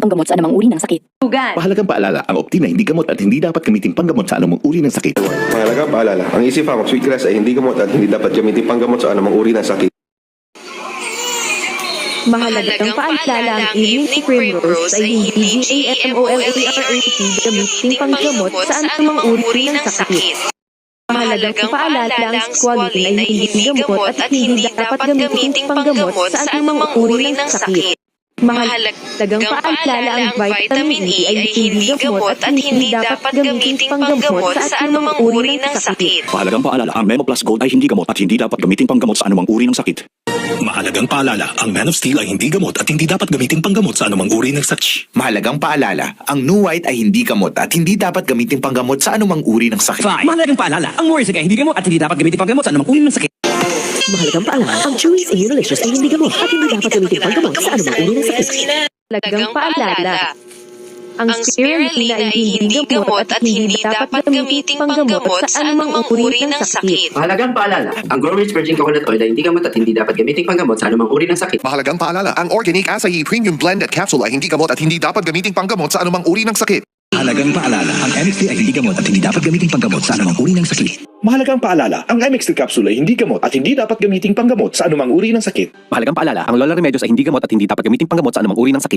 panggamot sa anumang uri ng sakit. Mahalagang paalala, ang Optina hindi gamot at hindi dapat gamitin panggamot sa anumang uri ng sakit. Mahalagang paalala, ang Easy Fam of Sweetgrass ay hindi gamot at hindi dapat gamitin panggamot sa anumang uri ng sakit. Mahalagang paalala, ang Evening Primrose ay hindi GAMOLARAP gamitin panggamot sa anumang uri ng sakit. Mahalagang paalala, ang Squalene ay hindi gamot at hindi dapat gamitin panggamot sa anumang uri ng sakit. Mahalagang paalala, ang Vitamin E ay hindi gamot at hindi dapat gamitin panggamot sa anumang uri ng sakit. Mahalagang paalala, ang Memo Plus Gold ay hindi gamot at hindi dapat gamitin panggamot sa anumang uri ng sakit. Mahalagang paalala, ang Man of Steel ay hindi gamot at hindi dapat gamitin panggamot sa anumang uri ng sakit. Mahalagang paalala, ang New White ay hindi gamot at hindi dapat gamitin panggamot sa anumang uri ng sakit. Mahalagang paalala, ang Morisig ay hindi gamot at hindi dapat gamitin panggamot sa anumang uri ng sakit. Mahalagang paalala, ang Chewy's Immunolicious ay hindi gamot at hindi dapat gamitin panggamot sa anumang uri ng sakit. Mahalagang paalala, ang Spirulina ay hindi gamot at hindi dapat gamitin panggamot sa anumang uri ng sakit. Mahalagang paalala, ang Grow Rich Virgin Coconut Oil ay hindi gamot at hindi dapat gamitin panggamot sa anumang uri ng sakit. Mahalagang paalala, ang Organic Acai Premium Blend at Capsule ay hindi gamot at hindi dapat gamitin panggamot sa anumang uri ng sakit. Mahalagang paalala, ang MXT ay hindi gamot at hindi dapat gamitin panggamot sa anumang uri ng sakit. Mahalagang paalala, ang MX3 capsule ay hindi gamot at hindi dapat gamitin panggamot sa anumang uri ng sakit. Mahalagang paalala, ang Lola Remedios ay hindi gamot at hindi dapat gamitin panggamot sa anumang uri ng sakit.